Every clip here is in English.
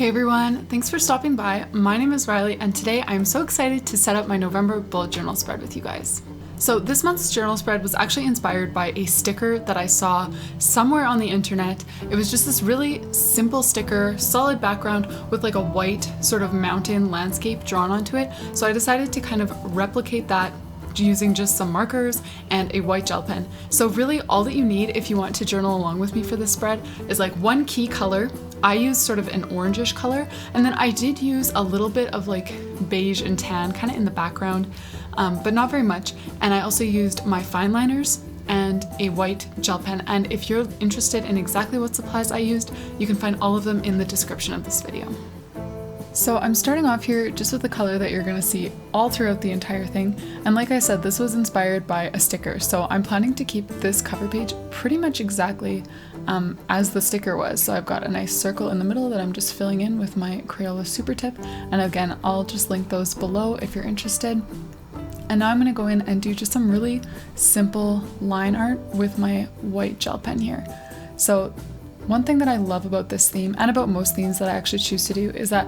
Hey everyone, thanks for stopping by. My name is Riley and today I'm so excited to set up my November bullet journal spread with you guys. So this month's journal spread was actually inspired by a sticker that I saw somewhere on the internet. It was just this really simple sticker, solid background with like a white sort of mountain landscape drawn onto it. So I decided to kind of replicate that using just some markers and a white gel pen. So really all that you need if you want to journal along with me for this spread is like one key color. I used sort of an orangish color, and then I did use a little bit of like beige and tan kind of in the background, but not very much. And I also used my fine liners and a white gel pen. And if you're interested in exactly what supplies I used, you can find all of them in the description of this video. So I'm starting off here just with the color that you're gonna see all throughout the entire thing. And like I said, this was inspired by a sticker. So I'm planning to keep this cover page pretty much exactly as the sticker was. So I've got a nice circle in the middle that I'm just filling in with my Crayola Super Tip. And again, I'll just link those below if you're interested. And now I'm gonna go in and do just some really simple line art with my white gel pen here. So one thing that I love about this theme and about most themes that I actually choose to do is that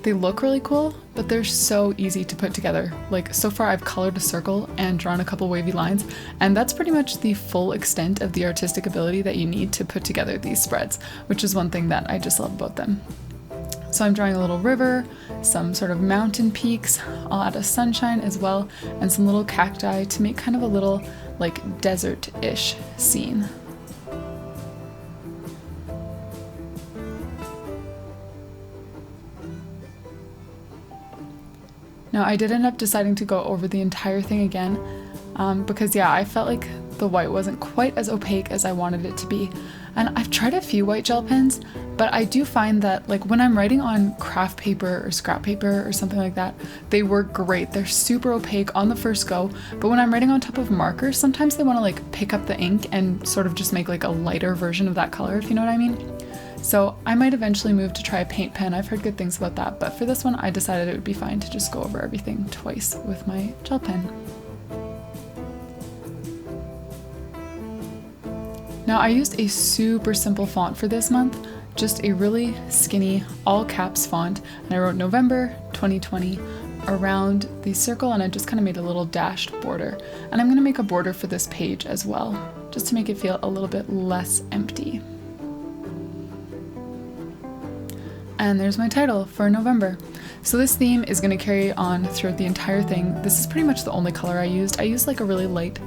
they look really cool, but they're so easy to put together. Like so far I've colored a circle and drawn a couple wavy lines, and that's pretty much the full extent of the artistic ability that you need to put together these spreads, which is one thing that I just love about them. So I'm drawing a little river, some sort of mountain peaks, I'll add a sunshine as well, and some little cacti to make kind of a little like desert-ish scene. Now I did end up deciding to go over the entire thing again because yeah, I felt like the white wasn't quite as opaque as I wanted it to be. And I've tried a few white gel pens, but I do find that like when I'm writing on craft paper or scrap paper or something like that, they work great. They're super opaque on the first go, but when I'm writing on top of markers, sometimes they want to like pick up the ink and sort of just make like a lighter version of that color, if you know what I mean. So I might eventually move to try a paint pen. I've heard good things about that, but for this one I decided it would be fine to just go over everything twice with my gel pen. Now I used a super simple font for this month, just a really skinny all caps font, and I wrote November 2020 around the circle, and I just kind of made a little dashed border. And I'm going to make a border for this page as well, just to make it feel a little bit less empty. And there's my title for November. So this theme is going to carry on throughout the entire thing. This is pretty much the only color I used. I used like a really light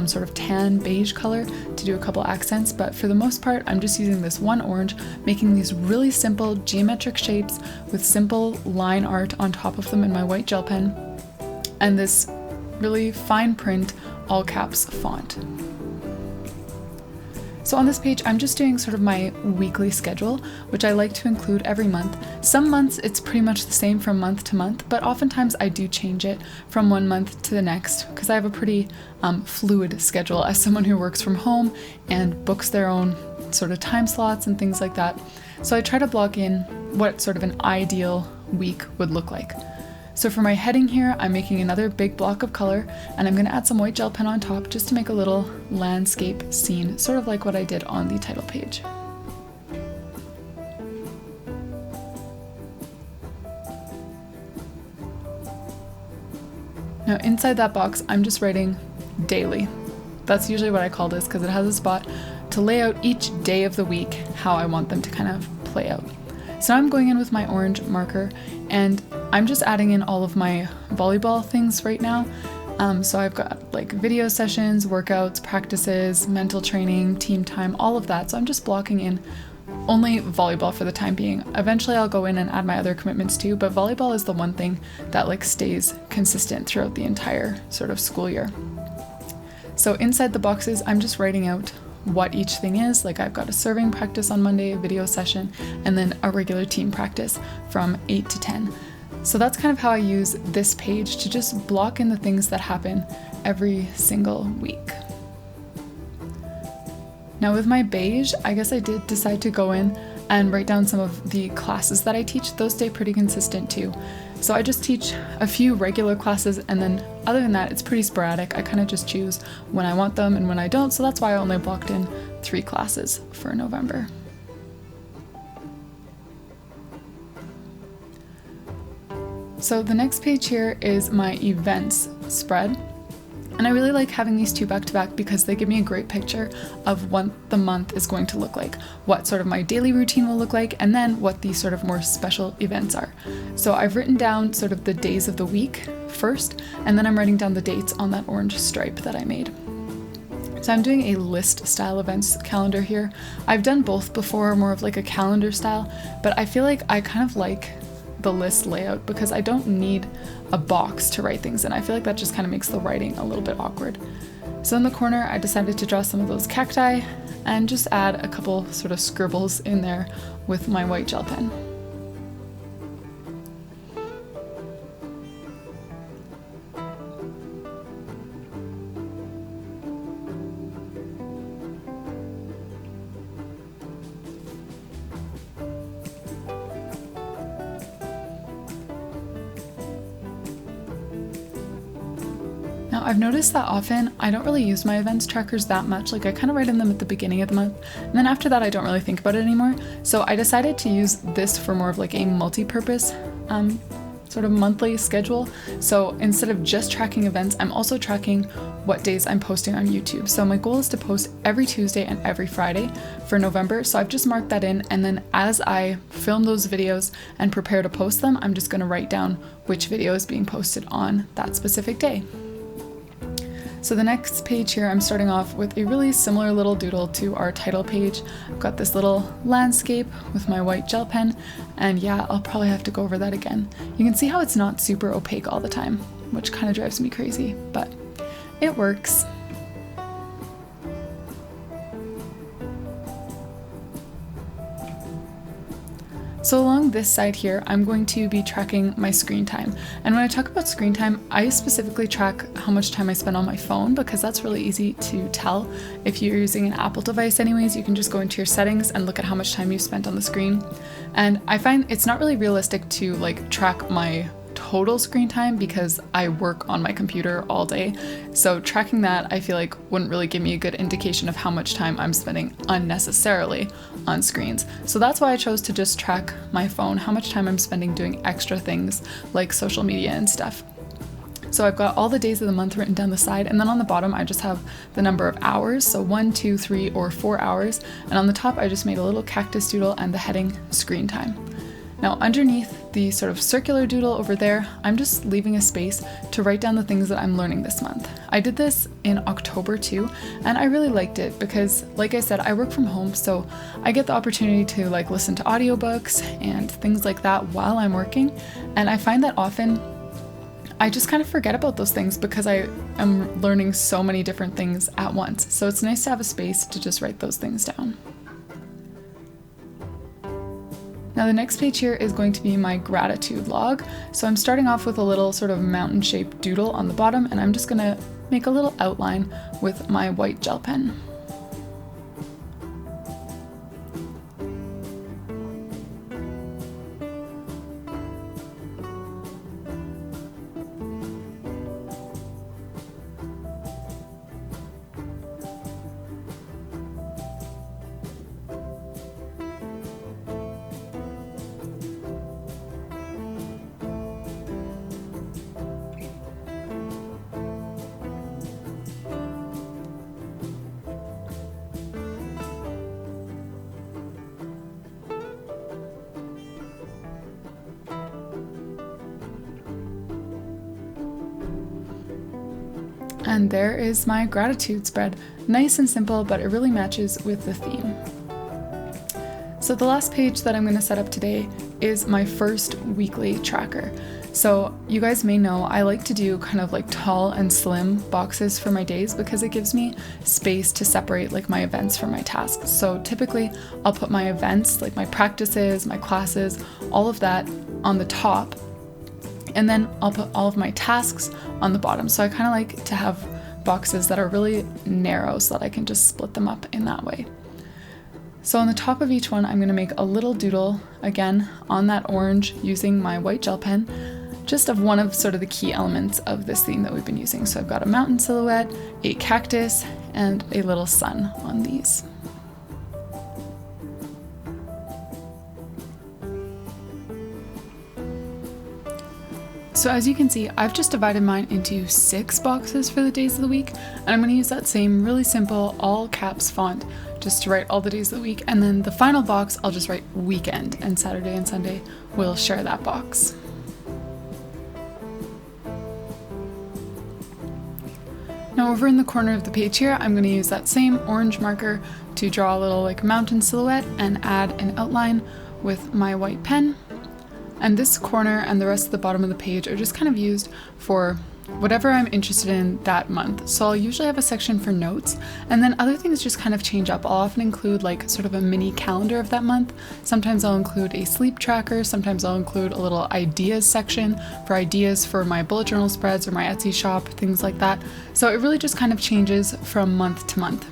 sort of tan beige color to do a couple accents, but for the most part I'm just using this one orange, making these really simple geometric shapes with simple line art on top of them in my white gel pen, and this really fine print all caps font. So on this page, I'm just doing sort of my weekly schedule, which I like to include every month. Some months it's pretty much the same from month to month, but oftentimes I do change it from one month to the next because I have a pretty fluid schedule as someone who works from home and books their own sort of time slots and things like that. So I try to block in what sort of an ideal week would look like. So for my heading here, I'm making another big block of color, and I'm going to add some white gel pen on top just to make a little landscape scene, sort of like what I did on the title page. Now inside that box, I'm just writing daily. That's usually what I call this because it has a spot to lay out each day of the week how I want them to kind of play out. So now I'm going in with my orange marker and I'm just adding in all of my volleyball things right now. So I've got like video sessions, workouts, practices, mental training, team time, all of that. So I'm just blocking in only volleyball for the time being. Eventually I'll go in and add my other commitments too, but volleyball is the one thing that like stays consistent throughout the entire sort of school year. So inside the boxes, I'm just writing out what each thing is. Like I've got a serving practice on Monday, a video session, and then a regular team practice from 8 to 10. So that's kind of how I use this page to just block in the things that happen every single week. Now with my beige, I guess I did decide to go in and write down some of the classes that I teach. Those stay pretty consistent too. So I just teach a few regular classes, and then other than that, it's pretty sporadic. I kind of just choose when I want them and when I don't, so that's why I only blocked in 3 classes for November. So the next page here is my events spread. And I really like having these two back to back because they give me a great picture of what the month is going to look like, what sort of my daily routine will look like, and then what these sort of more special events are. So I've written down sort of the days of the week first, and then I'm writing down the dates on that orange stripe that I made. So I'm doing a list style events calendar here. I've done both before, more of like a calendar style, but I feel like I kind of like the list layout because I don't need a box to write things in. I feel like that just kind of makes the writing a little bit awkward. So in the corner, I decided to draw some of those cacti and just add a couple sort of scribbles in there with my white gel pen. Now I've noticed that often I don't really use my events trackers that much, like I kind of write in them at the beginning of the month, and then after that I don't really think about it anymore. So I decided to use this for more of like a multi-purpose sort of monthly schedule. So instead of just tracking events, I'm also tracking what days I'm posting on YouTube. So my goal is to post every Tuesday and every Friday for November. So I've just marked that in, and then as I film those videos and prepare to post them, I'm just going to write down which video is being posted on that specific day. So the next page here, I'm starting off with a really similar little doodle to our title page. I've got this little landscape with my white gel pen, and yeah, I'll probably have to go over that again. You can see how it's not super opaque all the time, which kind of drives me crazy, but it works. So along this side here, I'm going to be tracking my screen time. And when I talk about screen time, I specifically track how much time I spend on my phone because that's really easy to tell. If you're using an Apple device anyways, you can just go into your settings and look at how much time you've spent on the screen. And I find it's not really realistic to like track my total screen time because I work on my computer all day. So tracking that, I feel like wouldn't really give me a good indication of how much time I'm spending unnecessarily on screens. So that's why I chose to just track my phone, how much time I'm spending doing extra things like social media and stuff. So I've got all the days of the month written down the side, and then on the bottom I just have the number of hours, so 1, 2, 3, or 4 hours, and on the top I just made a little cactus doodle and the heading screen time. Now underneath the sort of circular doodle over there, I'm just leaving a space to write down the things that I'm learning this month. I did this in October too, and I really liked it because, like I said, I work from home, so I get the opportunity to like listen to audiobooks and things like that while I'm working, and I find that often I just kind of forget about those things because I am learning so many different things at once. So it's nice to have a space to just write those things down. Now the next page here is going to be my gratitude log. So I'm starting off with a little sort of mountain-shaped doodle on the bottom, and I'm just gonna make a little outline with my white gel pen. And there is my gratitude spread. Nice and simple, but it really matches with the theme. So the last page that I'm going to set up today is my first weekly tracker. So you guys may know I like to do kind of like tall and slim boxes for my days because it gives me space to separate like my events from my tasks. So typically I'll put my events, like my practices, my classes, all of that on the top, and then I'll put all of my tasks on the bottom. So I kind of like to have boxes that are really narrow so that I can just split them up in that way. So on the top of each one, I'm going to make a little doodle, again, on that orange using my white gel pen, just of one of sort of the key elements of this theme that we've been using. So I've got a mountain silhouette, a cactus, and a little sun on these. So as you can see, I've just divided mine into 6 boxes for the days of the week, and I'm going to use that same really simple all caps font just to write all the days of the week, and then the final box I'll just write weekend, and Saturday and Sunday will share that box. Now over in the corner of the page here, I'm going to use that same orange marker to draw a little like mountain silhouette and add an outline with my white pen. And this corner and the rest of the bottom of the page are just kind of used for whatever I'm interested in that month. So I'll usually have a section for notes, and then other things just kind of change up. I'll often include like sort of a mini calendar of that month. Sometimes I'll include a sleep tracker. Sometimes I'll include a little ideas section for ideas for my bullet journal spreads or my Etsy shop, things like that. So it really just kind of changes from month to month.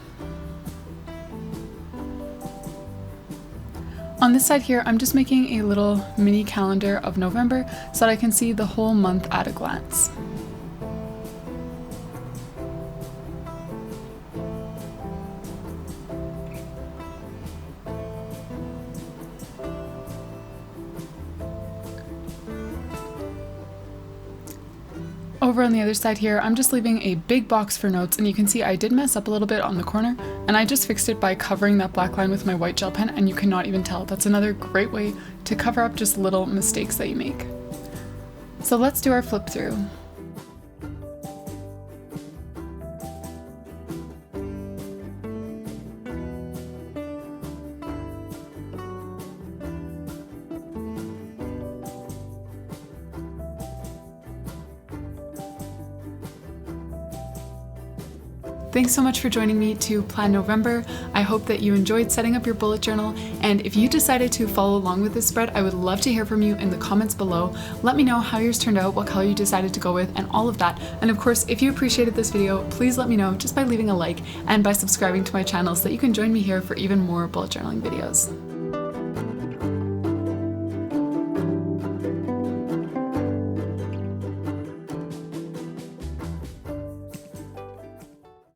On this side here, I'm just making a little mini calendar of November so that I can see the whole month at a glance. Over on the other side here, I'm just leaving a big box for notes, and you can see I did mess up a little bit on the corner, and I just fixed it by covering that black line with my white gel pen, and you cannot even tell. That's another great way to cover up just little mistakes that you make. So let's do our flip through. Thanks so much for joining me to plan November. I hope that you enjoyed setting up your bullet journal, and if you decided to follow along with this spread, I would love to hear from you in the comments below. Let me know how yours turned out, what color you decided to go with, and all of that. And of course, if you appreciated this video, please let me know just by leaving a like and by subscribing to my channel so that you can join me here for even more bullet journaling videos.